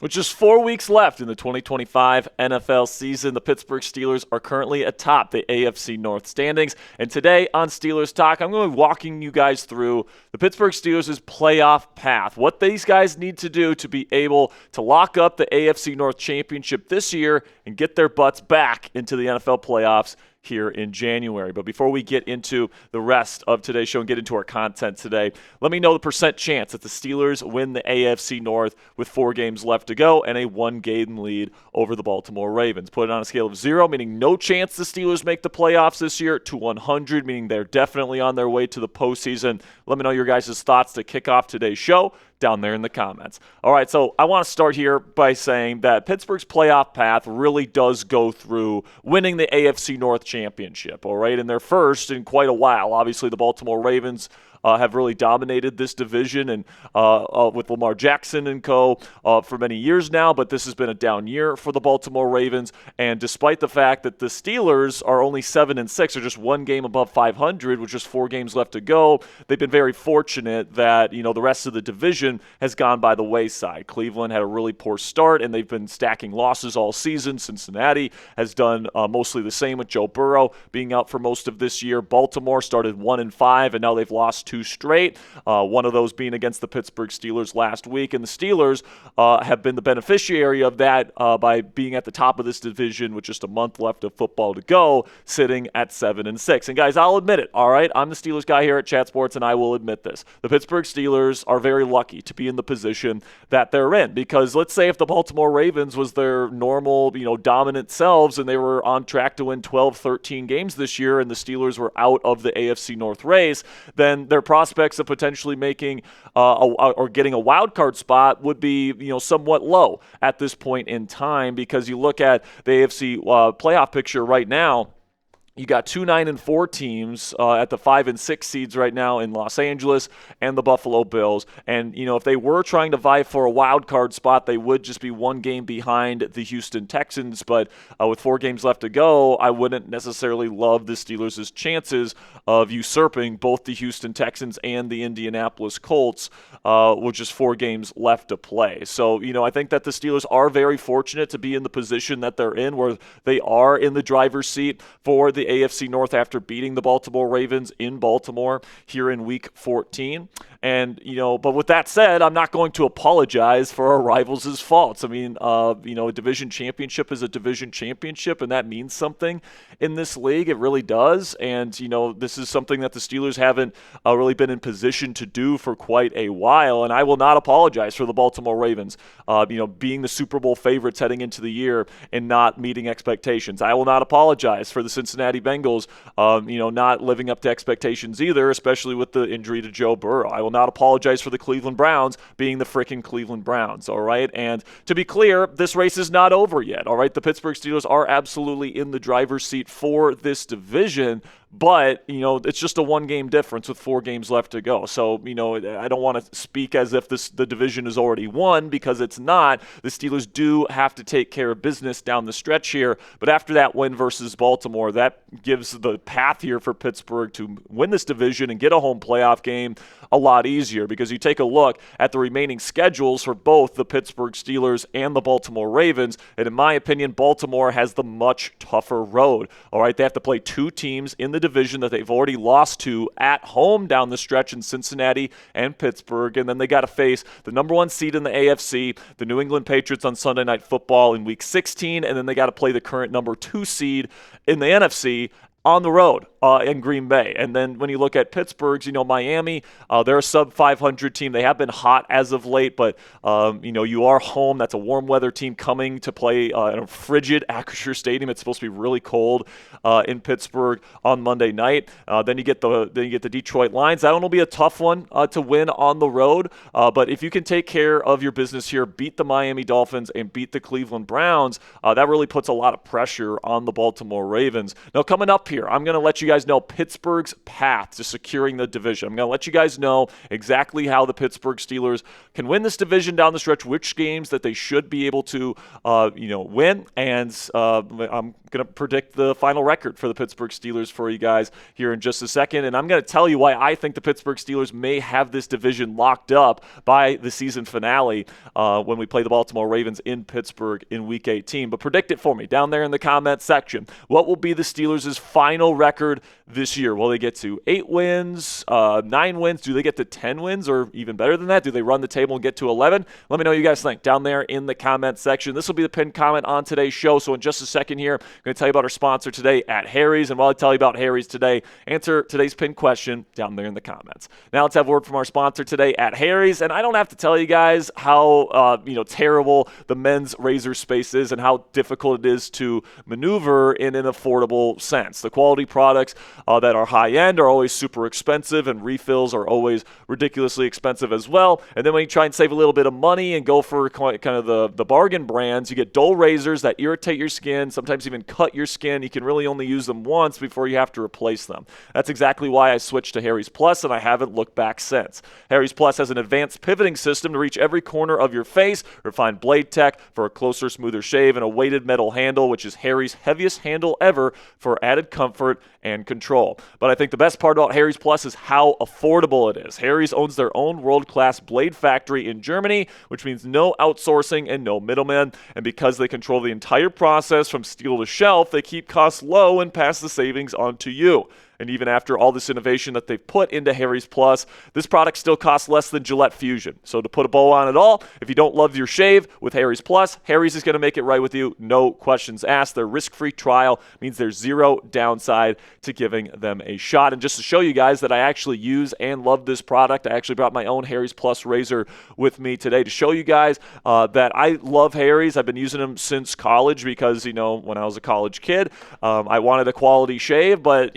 With just 4 weeks left in the 2025 NFL season, the Pittsburgh Steelers are currently atop the AFC North standings. And today on Steelers Talk, I'm going to be walking you guys through the Pittsburgh Steelers' playoff path, what these guys need to do to be able to lock up the AFC North championship this year and get their butts back into the NFL playoffs here in January. But before we get into the rest of today's show and get into our content today, let me know the percent chance that the Steelers win the AFC North with 4 games left to go and a 1-game lead over the Baltimore Ravens. Put it on a scale of 0, meaning no chance the Steelers make the playoffs this year, to 100, meaning they're definitely on their way to the postseason. Let me know your guys' thoughts to kick off today's show down there in the comments. All right, so I want to start here by saying that Pittsburgh's playoff path really does go through winning the AFC North championship, all right? And they're first in quite a while. Obviously, the Baltimore Ravens have really dominated this division and with Lamar Jackson and co. For many years now, but this has been a down year for the Baltimore Ravens. And despite the fact that the Steelers are only 7-6, or just 1 game above 500, with just 4 games left to go, they've been very fortunate that the rest of the division has gone by the wayside. Cleveland had a really poor start, and they've been stacking losses all season. Cincinnati has done mostly the same with Joe Burrow being out for most of this year. Baltimore started 1-5, and now they've lost 2 straight, one of those being against the Pittsburgh Steelers last week. And the Steelers have been the beneficiary of that by being at the top of this division with just a month left of football to go, sitting at 7-6. And guys, I'll admit it, all right? I'm the Steelers guy here at Chat Sports, and I will admit this. The Pittsburgh Steelers are very lucky to be in the position that they're in, because let's say if the Baltimore Ravens was their normal, dominant selves and they were on track to win 12, 13 games this year and the Steelers were out of the AFC North race, then their prospects of potentially making or getting a wild card spot would be somewhat low at this point in time, because you look at the AFC playoff picture right now. You got 2 9-4 teams at the 5 and 6 seeds right now in Los Angeles and the Buffalo Bills. And, if they were trying to vie for a wild card spot, they would just be 1 game behind the Houston Texans. But with 4 games left to go, I wouldn't necessarily love the Steelers' chances of usurping both the Houston Texans and the Indianapolis Colts with just 4 games left to play. So, I think that the Steelers are very fortunate to be in the position that they're in, where they are in the driver's seat for the AFC North after beating the Baltimore Ravens in Baltimore here in Week 14. And, but with that said, I'm not going to apologize for our rivals' faults. I mean, a division championship is a division championship, and that means something in this league. It really does. And, this is something that the Steelers haven't really been in position to do for quite a while. And I will not apologize for the Baltimore Ravens, being the Super Bowl favorites heading into the year and not meeting expectations. I will not apologize for the Cincinnati Bengals, not living up to expectations either, especially with the injury to Joe Burrow. I will not apologize for the Cleveland Browns being the freaking Cleveland Browns, all right? And to be clear, this race is not over yet, all right? The Pittsburgh Steelers are absolutely in the driver's seat for this division, but, it's just a 1-game difference with 4 games left to go. So, I don't want to speak as if the division is already won, because it's not. The Steelers do have to take care of business down the stretch here. But after that win versus Baltimore, that gives the path here for Pittsburgh to win this division and get a home playoff game a lot easier, because you take a look at the remaining schedules for both the Pittsburgh Steelers and the Baltimore Ravens, and in my opinion, Baltimore has the much tougher road. All right, they have to play 2 teams in the division that they've already lost to at home down the stretch in Cincinnati and Pittsburgh, and then they got to face the number 1 seed in the AFC, the New England Patriots, on Sunday Night Football in Week 16, and then they got to play the current number 2 seed in the NFC on the road in Green Bay. And then when you look at Pittsburgh's, Miami, they're a sub-500 team. They have been hot as of late, but, you are home. That's a warm weather team coming to play in a frigid Acrisure Stadium. It's supposed to be really cold in Pittsburgh on Monday night. Then you get the Detroit Lions. That one will be a tough one to win on the road. But if you can take care of your business here, beat the Miami Dolphins and beat the Cleveland Browns, that really puts a lot of pressure on the Baltimore Ravens. Now, coming up here, I'm going to let you guys know Pittsburgh's path to securing the division. I'm going to let you guys know exactly how the Pittsburgh Steelers can win this division down the stretch, which games that they should be able to win, and I'm going to predict the final record for the Pittsburgh Steelers for you guys here in just a second, and I'm going to tell you why I think the Pittsburgh Steelers may have this division locked up by the season finale when we play the Baltimore Ravens in Pittsburgh in Week 18. But predict it for me down there in the comments section. What will be the Steelers' final record this year? Will they get to 8 wins, 9 wins? Do they get to 10 wins or even better than that? Do they run the table and get to 11? Let me know what you guys think down there in the comments section. This will be the pinned comment on today's show. So in just a second here, I'm going to tell you about our sponsor today at Harry's. And while I tell you about Harry's today, answer today's pinned question down there in the comments. Now let's have a word from our sponsor today at Harry's. And I don't have to tell you guys how terrible the men's razor space is and how difficult it is to maneuver in an affordable sense. The quality products that are high-end are always super expensive, and refills are always ridiculously expensive as well. And then when you try and save a little bit of money and go for kind of the bargain brands, you get dull razors that irritate your skin, sometimes even cut your skin. You can really only use them once before you have to replace them. That's exactly why I switched to Harry's Plus, and I haven't looked back since. Harry's Plus has an advanced pivoting system to reach every corner of your face, refined blade tech for a closer, smoother shave, and a weighted metal handle, which is Harry's heaviest handle ever for added comfort and control. But I think the best part about Harry's Plus is how affordable it is. Harry's owns their own world-class blade factory in Germany, which means no outsourcing and no middlemen. And because they control the entire process from steel to shelf, they keep costs low and pass the savings on to you. And even after all this innovation that they've put into Harry's Plus, this product still costs less than Gillette Fusion. So to put a bow on it all, if you don't love your shave with Harry's Plus, Harry's is going to make it right with you. No questions asked. Their risk-free trial means there's zero downside to giving them a shot. And just to show you guys that I actually use and love this product, I actually brought my own Harry's Plus razor with me today to show you guys that I love Harry's. I've been using them since college because, when I was a college kid, I wanted a quality shave, but,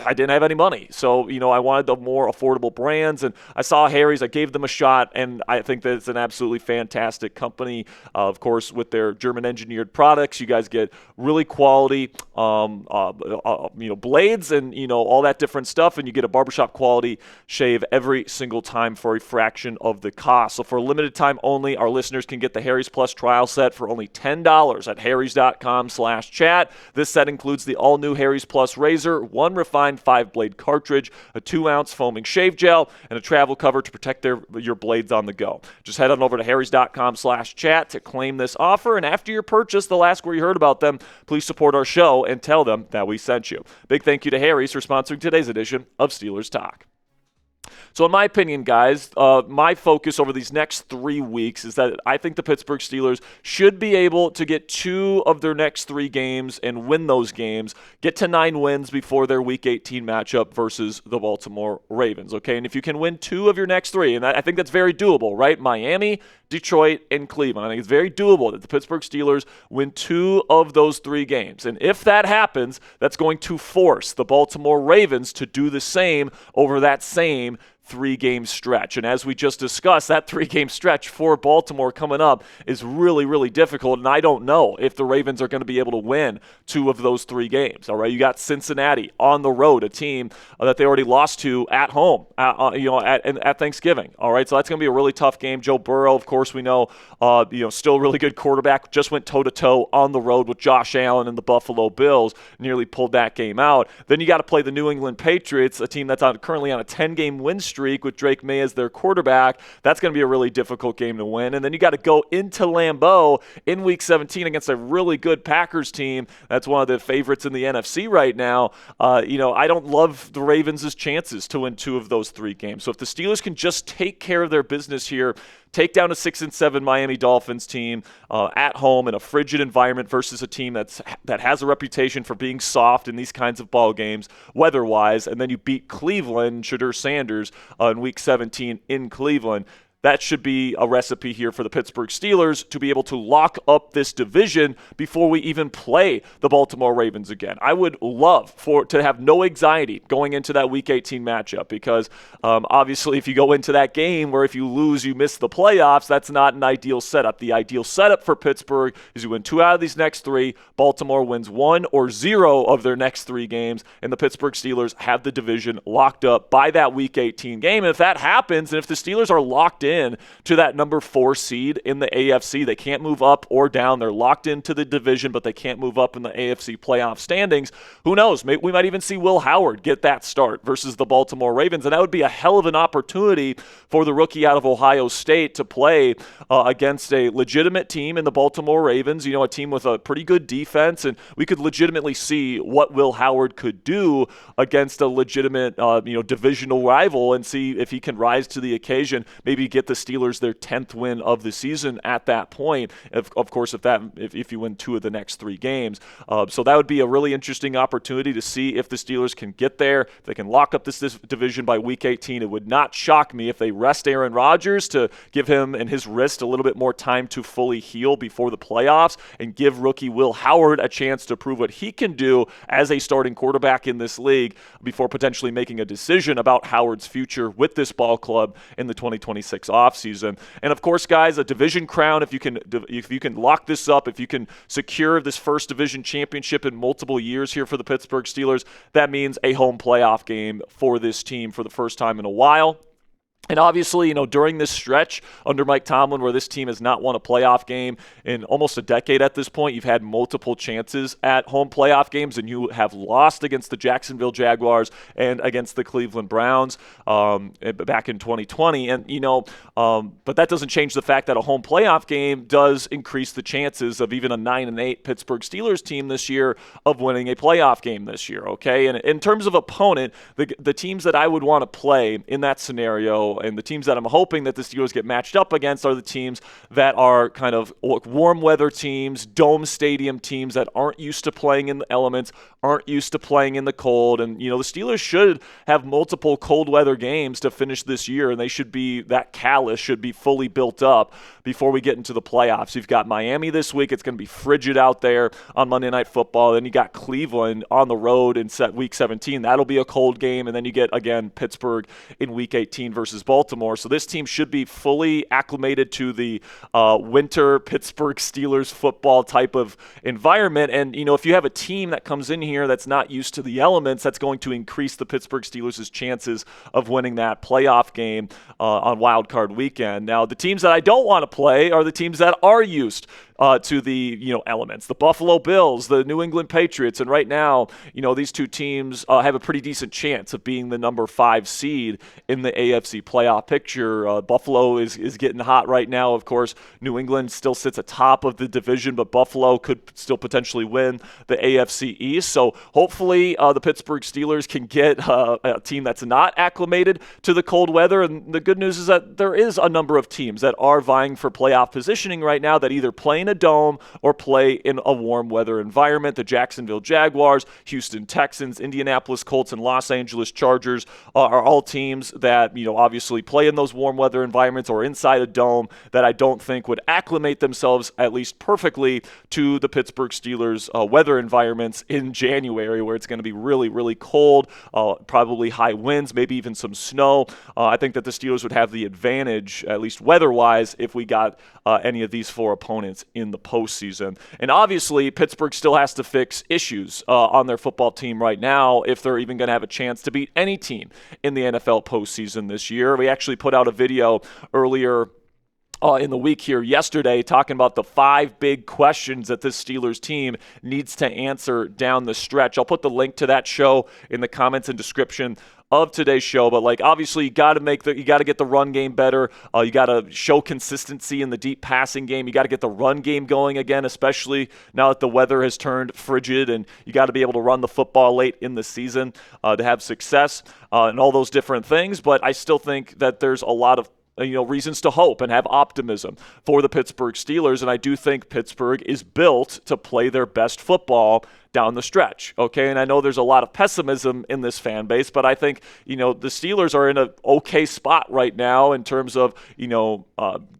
I didn't have any money. So, I wanted the more affordable brands, and I saw Harry's. I gave them a shot, and I think that it's an absolutely fantastic company. Of course, with their German-engineered products, you guys get really quality, blades and, all that different stuff, and you get a barbershop quality shave every single time for a fraction of the cost. So for a limited time only, our listeners can get the Harry's Plus trial set for only $10 at harrys.com/chat. This set includes the all-new Harry's Plus razor, one refined 5-blade cartridge, a 2-ounce foaming shave gel, and a travel cover to protect your blades on the go. Just head on over to harrys.com/chat to claim this offer, and after your purchase, they'll ask where you heard about them. Please support our show and tell them that we sent you. Big thank you to Harry's for sponsoring today's edition of Steelers Talk. So in my opinion, guys, my focus over these next 3 weeks is that I think the Pittsburgh Steelers should be able to get 2 of their next 3 games and win those games, get to 9 wins before their Week 18 matchup versus the Baltimore Ravens, okay? And if you can win 2 of your next 3, and I think that's very doable, right? Miami, Detroit, and Cleveland. I think it's very doable that the Pittsburgh Steelers win 2 of those 3 games. And if that happens, that's going to force the Baltimore Ravens to do the same over that same 3-game stretch. And as we just discussed, that 3-game stretch for Baltimore coming up is really, really difficult. And I don't know if the Ravens are going to be able to win 2 of those 3 games. All right, you got Cincinnati on the road, a team that they already lost to at home, at Thanksgiving. All right, so that's going to be a really tough game. Joe Burrow, of course, we know, still a really good quarterback. Just went toe-to-toe on the road with Josh Allen and the Buffalo Bills. Nearly pulled that game out. Then you got to play the New England Patriots, a team that's currently on a 10-game win streak with Drake May as their quarterback. That's going to be a really difficult game to win. And then you got to go into Lambeau in Week 17 against a really good Packers team. That's one of the favorites in the NFC right now. I don't love the Ravens' chances to win 2 of those 3 games. So if the Steelers can just take care of their business here, take down a 6-7 Miami Dolphins team at home in a frigid environment versus a team that has a reputation for being soft in these kinds of ball games, weather-wise, and then you beat Cleveland, Shadur Sanders, in Week 17 in Cleveland. that should be a recipe here for the Pittsburgh Steelers to be able to lock up this division before we even play the Baltimore Ravens again. I would love to have no anxiety going into that Week 18 matchup because obviously if you go into that game where if you lose, you miss the playoffs, that's not an ideal setup. The ideal setup for Pittsburgh is you win 2 out of these next 3, Baltimore wins 1 or 0 of their next 3 games, and the Pittsburgh Steelers have the division locked up by that Week 18 game. And if that happens, and if the Steelers are locked in to that number 4 seed in the AFC, they can't move up or down. They're locked into the division, but they can't move up in the AFC playoff standings. Who knows? Maybe we might even see Will Howard get that start versus the Baltimore Ravens, and that would be a hell of an opportunity for the rookie out of Ohio State to play against a legitimate team in the Baltimore Ravens, a team with a pretty good defense, and we could legitimately see what Will Howard could do against a legitimate, divisional rival and see if he can rise to the occasion, maybe get the Steelers their 10th win of the season at that point, of course, if you win 2 of the next 3 games. So that would be a really interesting opportunity to see if the Steelers can get there, if they can lock up this division by Week 18. It would not shock me if they rest Aaron Rodgers to give him and his wrist a little bit more time to fully heal before the playoffs and give rookie Will Howard a chance to prove what he can do as a starting quarterback in this league before potentially making a decision about Howard's future with this ball club in the 2026 offseason. And of course, guys, a division crown, if you can lock this up, if you can secure this first division championship in multiple years here for the Pittsburgh Steelers, that means a home playoff game for this team for the first time in a while. And obviously, during this stretch under Mike Tomlin where this team has not won a playoff game in almost a decade at this point, you've had multiple chances at home playoff games, and you have lost against the Jacksonville Jaguars and against the Cleveland Browns back in 2020. And, but that doesn't change the fact that a home playoff game does increase the chances of even a 9-8 Pittsburgh Steelers team this year of winning a playoff game this year, okay? And in terms of opponent, the teams that I would want to play in that scenario and the teams that I'm hoping that the Steelers get matched up against are the teams that are kind of warm weather teams, dome stadium teams that aren't used to playing in the elements, aren't used to playing in the cold. And, the Steelers should have multiple cold weather games to finish this year, and that callus should be fully built up before we get into the playoffs. You've got Miami this week. It's going to be frigid out there on Monday Night Football. Then you got Cleveland on the road in Week 17. That'll be a cold game. And then you get, again, Pittsburgh in Week 18 versus Baltimore. So this team should be fully acclimated to the winter Pittsburgh Steelers football type of environment. And, if you have a team that comes in here that's not used to the elements, that's going to increase the Pittsburgh Steelers' chances of winning that playoff game on Wild Card Weekend. Now, the teams that I don't want to play are the teams that are used to the elements. The Buffalo Bills, the New England Patriots, and right now, these two teams have a pretty decent chance of being the number 5 seed in the AFC playoff picture. Buffalo is getting hot right now. Of course, New England still sits atop of the division, but Buffalo could still potentially win the AFC East. So hopefully the Pittsburgh Steelers can get a team that's not acclimated to the cold weather. And the good news is that there is a number of teams that are vying for playoff positioning right now that either play in a dome or play in a warm weather environment. The Jacksonville Jaguars, Houston Texans, Indianapolis Colts, and Los Angeles Chargers are all teams that, obviously play in those warm weather environments or inside a dome that I don't think would acclimate themselves at least perfectly to the Pittsburgh Steelers weather environments in January, where it's going to be really, really cold, probably high winds, maybe even some snow. I think that the Steelers would have the advantage, at least weather-wise, if we got any of these 4 opponents in the postseason. And obviously, Pittsburgh still has to fix issues on their football team right now if they're even going to have a chance to beat any team in the NFL postseason this year. We actually put out a video earlier in the week here yesterday talking about the 5 big questions that this Steelers team needs to answer down the stretch. I'll put the link to that show in the comments and description of today's show, but obviously you got to get the run game better. You got to show consistency in the deep passing game. You got to get the run game going again, especially now that the weather has turned frigid, and you got to be able to run the football late in the season to have success and all those different things. But I still think that there's a lot of reasons to hope and have optimism for the Pittsburgh Steelers, and I do think Pittsburgh is built to play their best football down the stretch. Okay, and I know there's a lot of pessimism in this fan base, but I think, the Steelers are in an okay spot right now in terms of,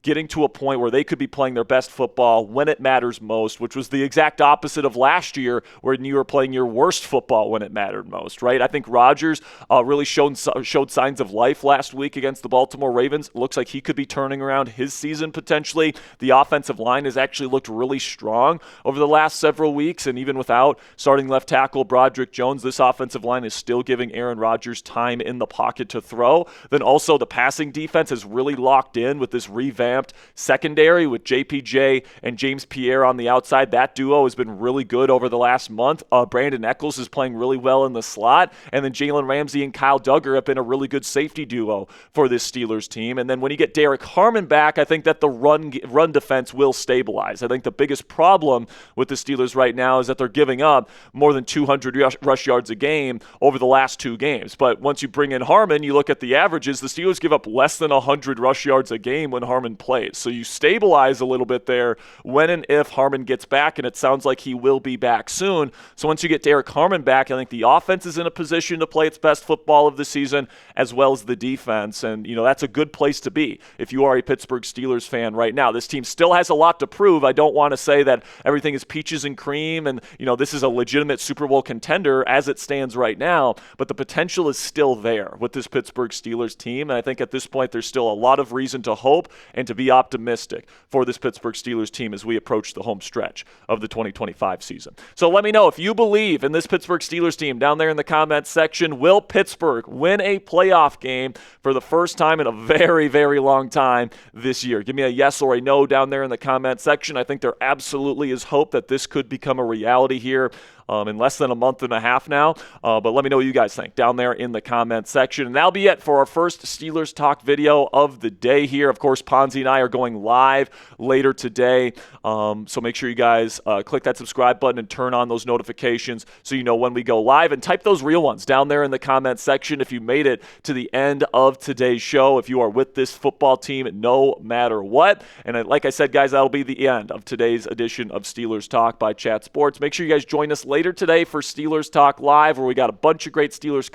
getting to a point where they could be playing their best football when it matters most, which was the exact opposite of last year when you were playing your worst football when it mattered most, right? I think Rodgers really showed signs of life last week against the Baltimore Ravens. It looks like he could be turning around his season potentially. The offensive line has actually looked really strong over the last several weeks, and even without starting left tackle Broderick Jones, this offensive line is still giving Aaron Rodgers time in the pocket to throw. Then also the passing defense has really locked in with this revamped secondary with JPJ and James Pierre on the outside. That duo has been really good over the last month. Brandon Echols is playing really well in the slot, and then Jalen Ramsey and Kyle Duggar have been a really good safety duo for this Steelers team. And then when you get Derek Harmon back, I think that the run defense will stabilize. I think the biggest problem with the Steelers right now is that they're giving up more than 200 rush yards a game over the last 2 games. But once you bring in Harmon, you look at the averages, the Steelers give up less than 100 rush yards a game when Harmon plays. So you stabilize a little bit there when and if Harmon gets back, and it sounds like he will be back soon. So once you get Derek Harmon back, I think the offense is in a position to play its best football of the season, as well as the defense. And, that's a good place to be if you are a Pittsburgh Steelers fan right now. This team still has a lot to prove. I don't want to say that everything is peaches and cream and, this is a legitimate Super Bowl contender as it stands right now, but the potential is still there with this Pittsburgh Steelers team. And I think at this point, there's still a lot of reason to hope and to be optimistic for this Pittsburgh Steelers team as we approach the home stretch of the 2025 season. So let me know if you believe in this Pittsburgh Steelers team down there in the comments section. Will Pittsburgh win a playoff game for the first time in a very, very long time this year? Give me a yes or a no down there in the comment section. I think there absolutely is hope that this could become a reality here in less than a month and a half now. But let me know what you guys think down there in the comment section. And that'll be it for our first Steelers Talk video of the day here. Of course, Ponzi and I are going live later today. So make sure you guys click that subscribe button and turn on those notifications so you know when we go live. And type those real ones down there in the comment section if you made it to the end of today's show, if you are with this football team no matter what. And like I said, guys, that'll be the end of today's edition of Steelers Talk by Chat Sports. Make sure you guys join us later today for Steelers Talk Live, where we got a bunch of great Steelers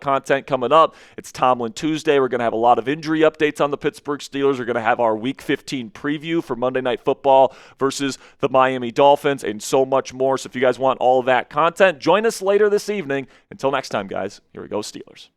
content coming up. It's Tomlin Tuesday. We're going to have a lot of injury updates on the Pittsburgh Steelers. We're going to have our Week 15 preview for Monday Night Football versus the Miami Dolphins and so much more. So if you guys want all of that content, join us later this evening. Until next time, guys, here we go, Steelers.